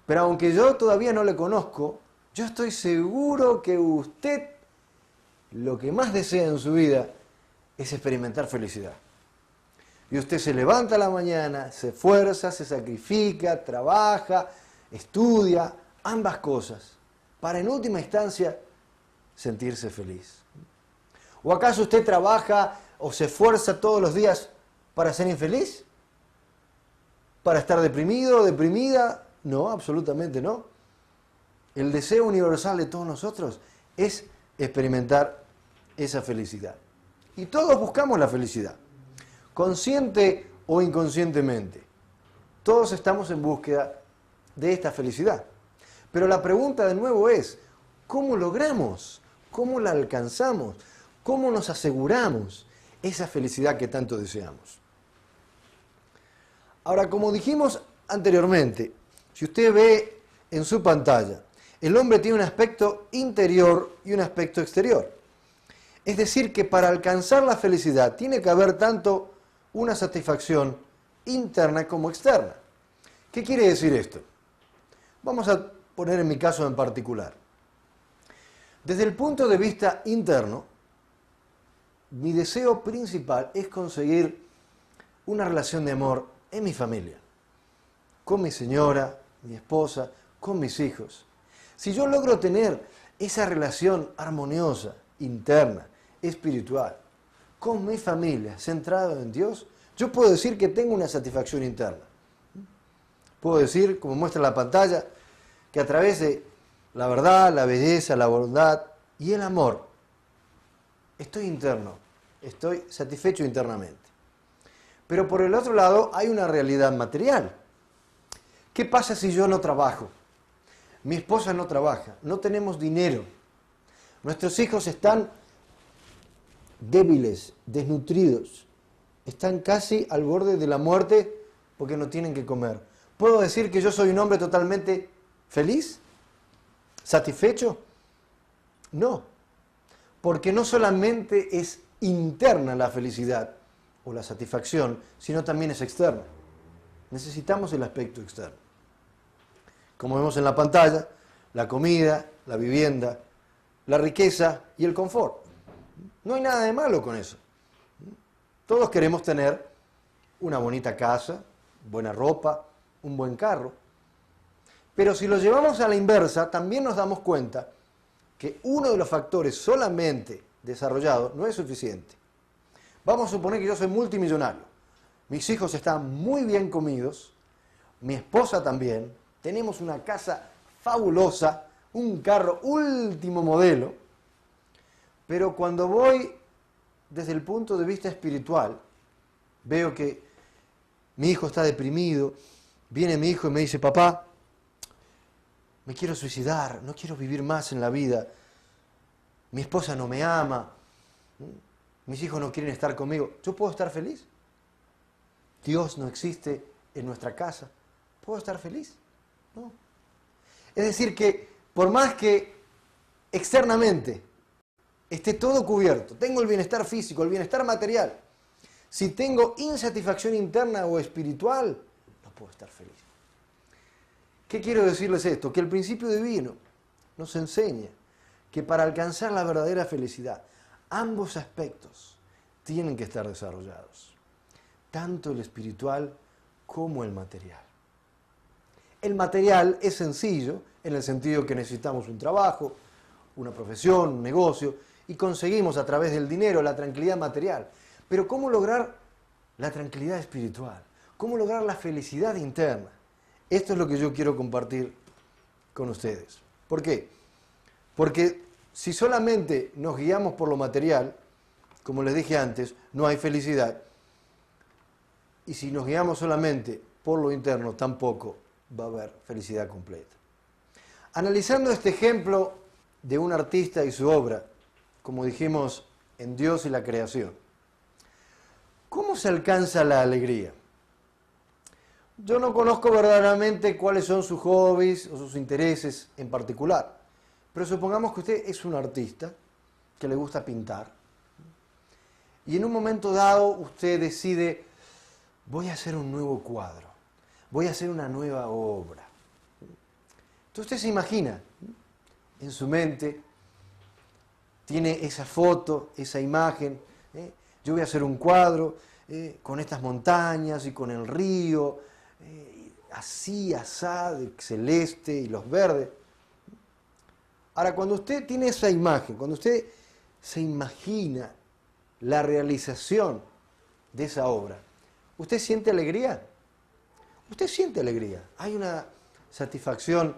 pero aunque yo todavía no le conozco, yo estoy seguro que usted lo que más desea en su vida es experimentar felicidad. Y usted se levanta a la mañana, se esfuerza, se sacrifica, trabaja, estudia, ambas cosas, para en última instancia sentirse feliz. ¿O acaso usted trabaja o se esfuerza todos los días para ser infeliz? ¿Para estar deprimido o deprimida? No, absolutamente no. El deseo universal de todos nosotros es experimentar esa felicidad. Y todos buscamos la felicidad, consciente o inconscientemente. Todos estamos en búsqueda de esta felicidad. Pero la pregunta de nuevo es, ¿cómo logramos? ¿Cómo la alcanzamos? ¿Cómo nos aseguramos esa felicidad que tanto deseamos? Ahora, como dijimos anteriormente, si usted ve en su pantalla, el hombre tiene un aspecto interior y un aspecto exterior. Es decir, que para alcanzar la felicidad tiene que haber tanto una satisfacción interna como externa. ¿Qué quiere decir esto? Vamos a poner en mi caso en particular. Desde el punto de vista interno, mi deseo principal es conseguir una relación de amor en mi familia, con mi señora, mi esposa, con mis hijos. Si yo logro tener esa relación armoniosa, interna, espiritual, con mi familia, centrada en Dios, yo puedo decir que tengo una satisfacción interna. Puedo decir, como muestra la pantalla, que a través de la verdad, la belleza, la bondad y el amor, estoy interno, estoy satisfecho internamente. Pero por el otro lado hay una realidad material. ¿Qué pasa si yo no trabajo? Mi esposa no trabaja, no tenemos dinero. Nuestros hijos están débiles, desnutridos, están casi al borde de la muerte porque no tienen que comer. ¿Puedo decir que yo soy un hombre totalmente feliz? ¿Satisfecho? No, porque no solamente es interna la felicidad o la satisfacción, sino también es externa. Necesitamos el aspecto externo. Como vemos en la pantalla, la comida, la vivienda, la riqueza y el confort. No hay nada de malo con eso. Todos queremos tener una bonita casa, buena ropa, un buen carro. Pero si lo llevamos a la inversa, también nos damos cuenta que uno de los factores solamente desarrollado no es suficiente. Vamos a suponer que yo soy multimillonario. Mis hijos están muy bien comidos, mi esposa también, tenemos una casa fabulosa, un carro último modelo, pero cuando voy desde el punto de vista espiritual, veo que mi hijo está deprimido, viene mi hijo y me dice, papá, me quiero suicidar, no quiero vivir más en la vida, mi esposa no me ama, mis hijos no quieren estar conmigo, ¿yo puedo estar feliz? Dios no existe en nuestra casa, ¿puedo estar feliz? No. Es decir que por más que externamente esté todo cubierto, tengo el bienestar físico, el bienestar material, si tengo insatisfacción interna o espiritual, no puedo estar feliz. ¿Qué quiero decirles esto? Que el principio divino nos enseña que para alcanzar la verdadera felicidad, ambos aspectos tienen que estar desarrollados, tanto el espiritual como el material. El material es sencillo, en el sentido que necesitamos un trabajo, una profesión, un negocio, y conseguimos a través del dinero la tranquilidad material. Pero ¿cómo lograr la tranquilidad espiritual? ¿Cómo lograr la felicidad interna? Esto es lo que yo quiero compartir con ustedes. ¿Por qué? Porque si solamente nos guiamos por lo material, como les dije antes, no hay felicidad. Y si nos guiamos solamente por lo interno, tampoco va a haber felicidad completa. Analizando este ejemplo de un artista y su obra, como dijimos, en Dios y la creación, ¿cómo se alcanza la alegría? Yo no conozco verdaderamente cuáles son sus hobbies o sus intereses en particular, pero supongamos que usted es un artista que le gusta pintar y en un momento dado usted decide, voy a hacer un nuevo cuadro, voy a hacer una nueva obra. Entonces usted se imagina en su mente, tiene esa foto, esa imagen, yo voy a hacer un cuadro con estas montañas y con el río, así, asá, de celeste y los verdes. Ahora, cuando usted tiene esa imagen, cuando usted se imagina la realización de esa obra, ¿usted siente alegría? Usted siente alegría. Hay una satisfacción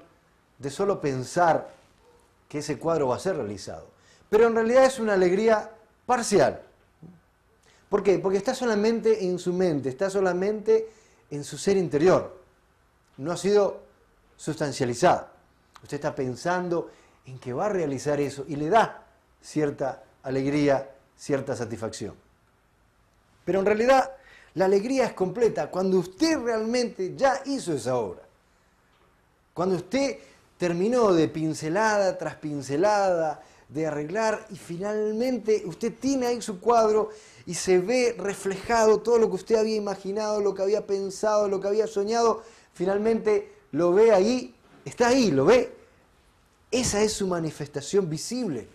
de solo pensar que ese cuadro va a ser realizado. Pero en realidad es una alegría parcial. ¿Por qué? Porque está solamente en su mente, está solamente en su ser interior. No ha sido sustancializada. Usted está pensando en que va a realizar eso y le da cierta alegría, cierta satisfacción. Pero en realidad la alegría es completa cuando usted realmente ya hizo esa obra. Cuando usted terminó de pincelada tras pincelada, de arreglar y finalmente usted tiene ahí su cuadro y se ve reflejado todo lo que usted había imaginado, lo que había pensado, lo que había soñado, finalmente lo ve ahí, está ahí, lo ve. Esa es su manifestación visible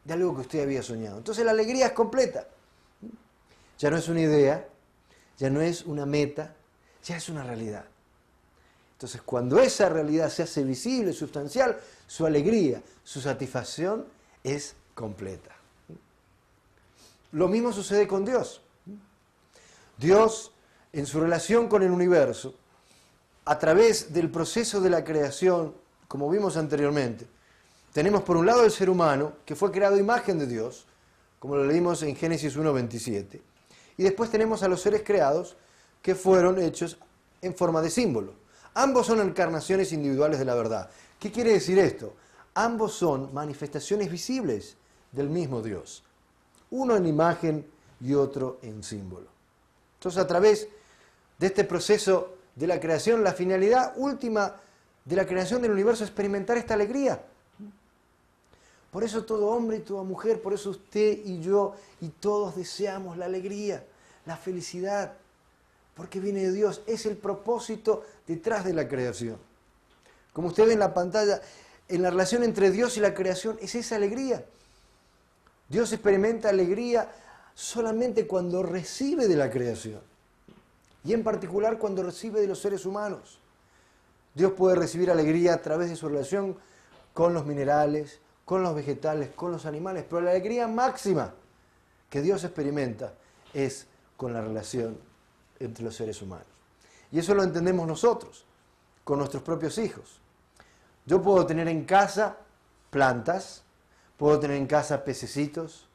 de algo que usted había soñado. Entonces la alegría es completa. Ya no es una idea, ya no es una meta, ya es una realidad. Entonces cuando esa realidad se hace visible, sustancial, su alegría, su satisfacción es completa. Lo mismo sucede con Dios. Dios, en su relación con el universo, a través del proceso de la creación, como vimos anteriormente, tenemos por un lado el ser humano, que fue creado a imagen de Dios, como lo leímos en Génesis 1:27, y después tenemos a los seres creados que fueron hechos en forma de símbolo. Ambos son encarnaciones individuales de la verdad. ¿Qué quiere decir esto? Ambos son manifestaciones visibles del mismo Dios. Uno en imagen y otro en símbolo. Entonces, a través de este proceso de la creación, la finalidad última de la creación del universo es experimentar esta alegría. Por eso todo hombre y toda mujer, por eso usted y yo y todos deseamos la alegría, la felicidad, porque viene de Dios, es el propósito detrás de la creación. Como usted ve en la pantalla, en la relación entre Dios y la creación es esa alegría. Dios experimenta alegría solamente cuando recibe de la creación, y en particular cuando recibe de los seres humanos. Dios puede recibir alegría a través de su relación con los minerales, con los vegetales, con los animales, pero la alegría máxima que Dios experimenta es con la relación entre los seres humanos. Y eso lo entendemos nosotros, con nuestros propios hijos. Yo puedo tener en casa plantas, puedo tener en casa pececitos,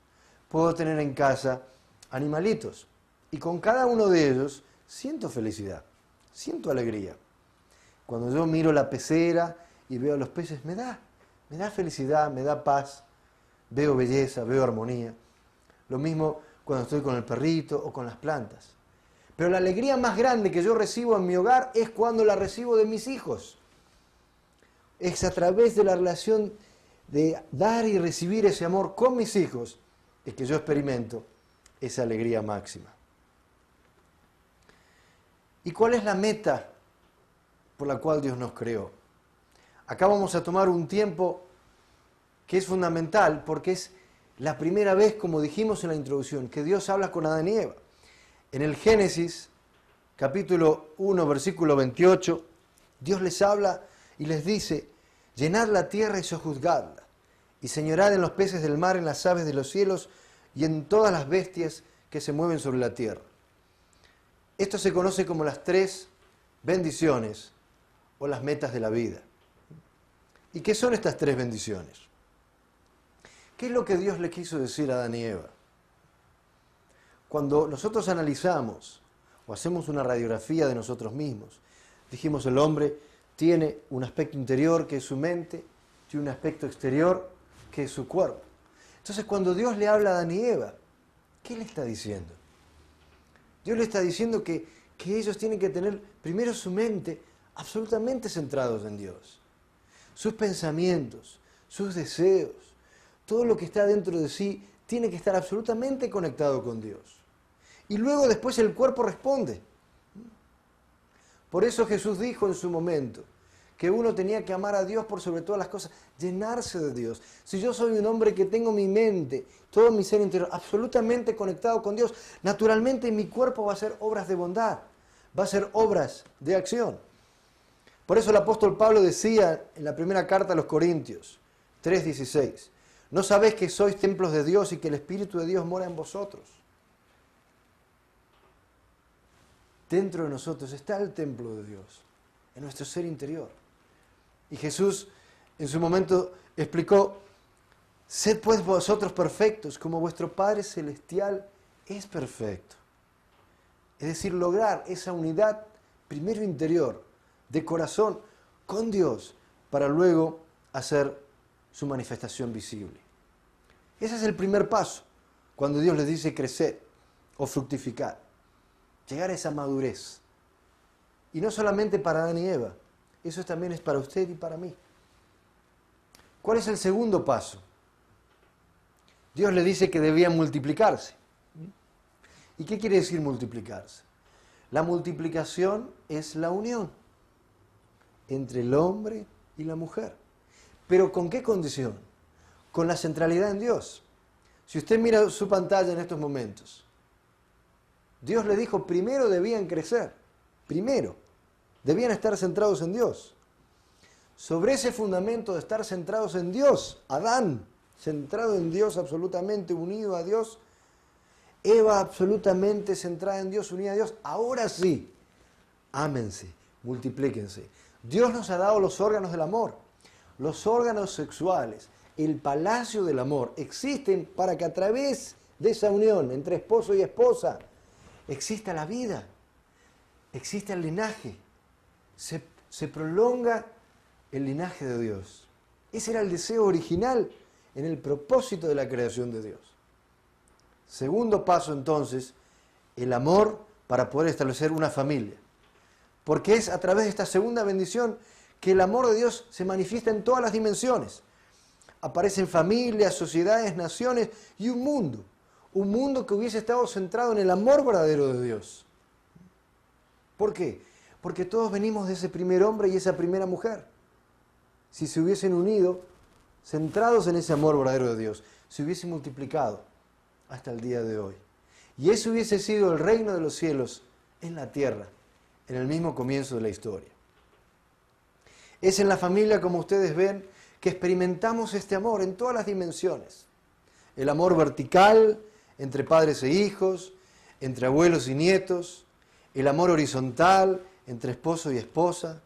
puedo tener en casa animalitos. Y con cada uno de ellos siento felicidad, siento alegría. Cuando yo miro la pecera y veo a los peces, me da felicidad, me da paz, veo belleza, veo armonía. Lo mismo cuando estoy con el perrito o con las plantas. Pero la alegría más grande que yo recibo en mi hogar es cuando la recibo de mis hijos. Es a través de la relación de dar y recibir ese amor con mis hijos, es que yo experimento esa alegría máxima. ¿Y cuál es la meta por la cual Dios nos creó? Acá vamos a tomar un tiempo que es fundamental porque es la primera vez, como dijimos en la introducción, que Dios habla con Adán y Eva. En el Génesis, capítulo 1, versículo 28, Dios les habla y les dice: llenad la tierra y sojuzgadla, y señorad en los peces del mar, en las aves de los cielos y en todas las bestias que se mueven sobre la tierra. Esto se conoce como las 3 bendiciones o las metas de la vida. ¿Y qué son estas 3 bendiciones? ¿Qué es lo que Dios le quiso decir a Adán y Eva? Cuando nosotros analizamos o hacemos una radiografía de nosotros mismos, dijimos el hombre tiene un aspecto interior que es su mente, tiene un aspecto exterior que es su cuerpo. Entonces cuando Dios le habla a Adán y Eva, ¿qué le está diciendo? Dios le está diciendo que ellos tienen que tener primero su mente absolutamente centrados en Dios. Sus pensamientos, sus deseos, todo lo que está dentro de sí tiene que estar absolutamente conectado con Dios. Y luego después el cuerpo responde. Por eso Jesús dijo en su momento que uno tenía que amar a Dios por sobre todas las cosas, llenarse de Dios. Si yo soy un hombre que tengo mi mente, todo mi ser interior absolutamente conectado con Dios, naturalmente mi cuerpo va a hacer obras de bondad, va a hacer obras de acción. Por eso el apóstol Pablo decía en la primera carta a los Corintios 3:16, ¿no sabéis que sois templos de Dios y que el Espíritu de Dios mora en vosotros? Dentro de nosotros está el templo de Dios, en nuestro ser interior. Y Jesús en su momento explicó: sed pues vosotros perfectos, como vuestro Padre Celestial es perfecto. Es decir, lograr esa unidad primero interior, de corazón, con Dios, para luego hacer su manifestación visible. Ese es el primer paso, cuando Dios les dice crecer o fructificar. Llegar a esa madurez. Y no solamente para Adán y Eva, eso también es para usted y para mí. ¿Cuál es el segundo paso? Dios le dice que debían multiplicarse. ¿Y qué quiere decir multiplicarse? La multiplicación es la unión entre el hombre y la mujer. ¿Pero con qué condición? Con la centralidad en Dios. Si usted mira su pantalla en estos momentos, Dios le dijo, primero debían crecer, primero, debían estar centrados en Dios. Sobre ese fundamento de estar centrados en Dios, Adán, centrado en Dios, absolutamente unido a Dios, Eva absolutamente centrada en Dios, unida a Dios, ahora sí, ámense, multiplíquense. Dios nos ha dado los órganos del amor, los órganos sexuales, el palacio del amor, existen para que a través de esa unión entre esposo y esposa exista la vida, existe el linaje, se prolonga el linaje de Dios. Ese era el deseo original en el propósito de la creación de Dios. Segundo paso entonces, el amor para poder establecer una familia. Porque es a través de esta segunda bendición que el amor de Dios se manifiesta en todas las dimensiones. Aparecen familias, sociedades, naciones y un mundo que hubiese estado centrado en el amor verdadero de Dios. ¿Por qué? Porque todos venimos de ese primer hombre y esa primera mujer. Si se hubiesen unido, centrados en ese amor verdadero de Dios, se hubiese multiplicado hasta el día de hoy. Y ese hubiese sido el reino de los cielos en la tierra, en el mismo comienzo de la historia. Es en la familia, como ustedes ven, que experimentamos este amor en todas las dimensiones. El amor vertical, entre padres e hijos, entre abuelos y nietos, el amor horizontal, entre esposo y esposa,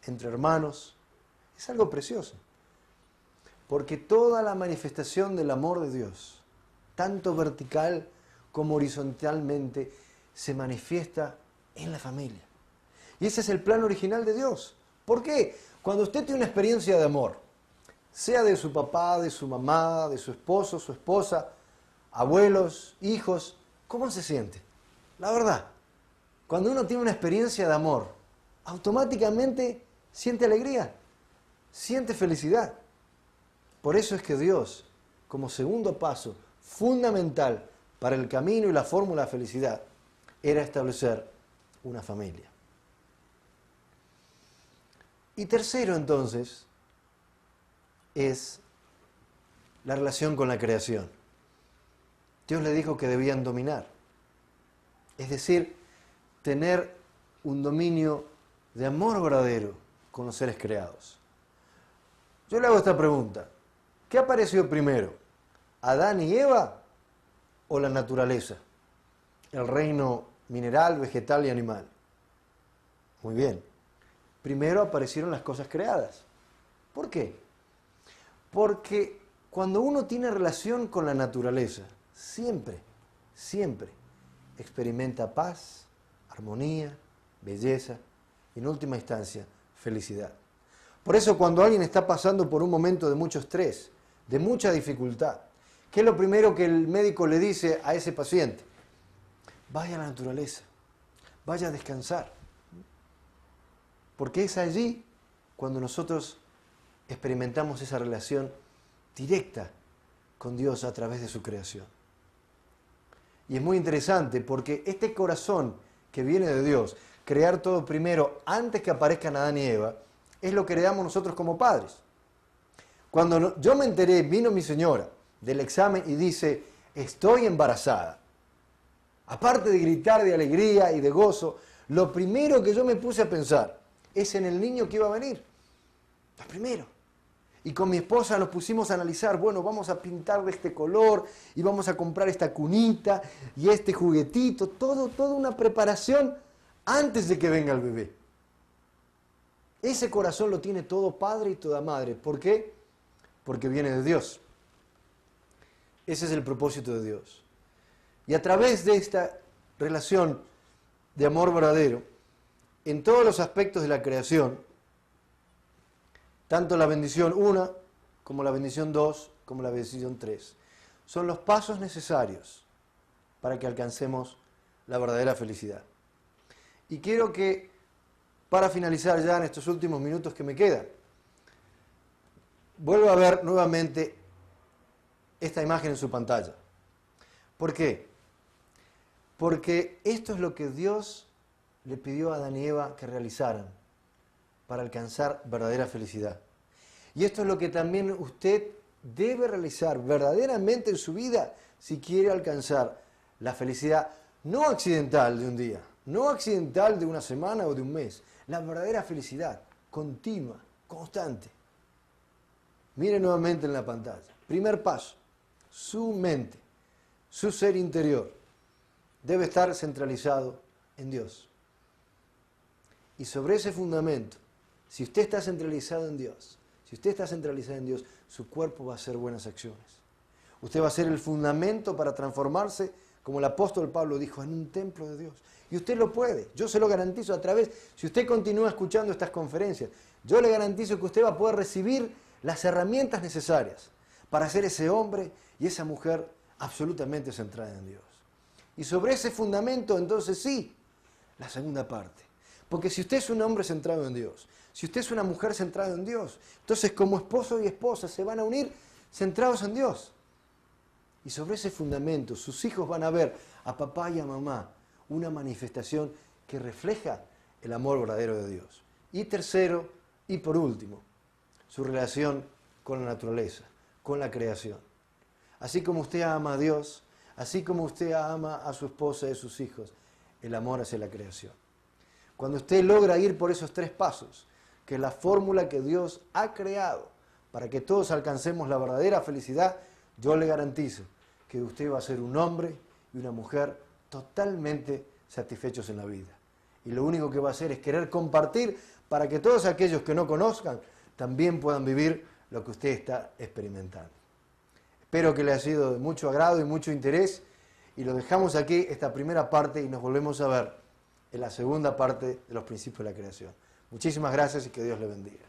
entre hermanos. Es algo precioso, porque toda la manifestación del amor de Dios, tanto vertical como horizontalmente, se manifiesta en la familia. Y ese es el plan original de Dios. ¿Por qué? Cuando usted tiene una experiencia de amor, sea de su papá, de su mamá, de su esposo, su esposa, abuelos, hijos, ¿cómo se siente? La verdad, cuando uno tiene una experiencia de amor, automáticamente siente alegría, siente felicidad. Por eso es que Dios, como segundo paso fundamental para el camino y la fórmula de felicidad, era establecer una familia. Y tercero, entonces, es la relación con la creación. Dios le dijo que debían dominar, es decir, tener un dominio de amor verdadero con los seres creados. Yo le hago esta pregunta: ¿qué apareció primero, Adán y Eva o la naturaleza, el reino mineral, vegetal y animal? Muy bien, primero aparecieron las cosas creadas. ¿Por qué? Porque cuando uno tiene relación con la naturaleza, siempre experimenta paz, armonía, belleza y, en última instancia, felicidad. Por eso, cuando alguien está pasando por un momento de mucho estrés, de mucha dificultad, ¿qué es lo primero que el médico le dice a ese paciente? Vaya a la naturaleza, vaya a descansar. Porque es allí cuando nosotros experimentamos esa relación directa con Dios a través de su creación. Y es muy interesante porque este corazón que viene de Dios, crear todo primero antes que aparezcan Adán y Eva, es lo que heredamos nosotros como padres. Cuando yo me enteré, vino mi señora del examen y dice, estoy embarazada. Aparte de gritar de alegría y de gozo, lo primero que yo me puse a pensar es en el niño que iba a venir. Lo primero. Y con mi esposa nos pusimos a analizar, bueno, vamos a pintar de este color y vamos a comprar esta cunita y este juguetito, toda una preparación antes de que venga el bebé. Ese corazón lo tiene todo padre y toda madre. ¿Por qué? Porque viene de Dios. Ese es el propósito de Dios. Y a través de esta relación de amor verdadero, en todos los aspectos de la creación, tanto la bendición 1, como la bendición 2, como la bendición 3, son los pasos necesarios para que alcancemos la verdadera felicidad. Y quiero que, para finalizar ya en estos últimos minutos que me quedan, vuelva a ver nuevamente esta imagen en su pantalla. ¿Por qué? Porque esto es lo que Dios le pidió a Adán y Eva que realizaran para alcanzar verdadera felicidad. Y esto es lo que también usted debe realizar verdaderamente en su vida si quiere alcanzar la felicidad no accidental de un día, no accidental de una semana o de un mes, la verdadera felicidad continua, constante. Mire nuevamente en la pantalla. Primer paso, su mente, su ser interior debe estar centralizado en Dios. Y sobre ese fundamento, si usted está centralizado en Dios, su cuerpo va a hacer buenas acciones. Usted va a ser el fundamento para transformarse, como el apóstol Pablo dijo, en un templo de Dios. Y usted lo puede, yo se lo garantizo a través, si usted continúa escuchando estas conferencias, yo le garantizo que usted va a poder recibir las herramientas necesarias para ser ese hombre y esa mujer absolutamente centrada en Dios. Y sobre ese fundamento, entonces sí, la segunda parte. Porque si usted es un hombre centrado en Dios, si usted es una mujer centrada en Dios, entonces como esposo y esposa se van a unir centrados en Dios. Y sobre ese fundamento sus hijos van a ver a papá y a mamá una manifestación que refleja el amor verdadero de Dios. Y tercero, y por último, su relación con la naturaleza, con la creación. Así como usted ama a Dios, así como usted ama a su esposa y a sus hijos, el amor hacia la creación. Cuando usted logra ir por esos tres pasos, que es la fórmula que Dios ha creado para que todos alcancemos la verdadera felicidad, yo le garantizo que usted va a ser un hombre y una mujer totalmente satisfechos en la vida. Y lo único que va a hacer es querer compartir para que todos aquellos que no conozcan también puedan vivir lo que usted está experimentando. Espero que le haya sido de mucho agrado y mucho interés y lo dejamos aquí, esta primera parte, y nos volvemos a ver en la segunda parte de los principios de la creación. Muchísimas gracias y que Dios le bendiga.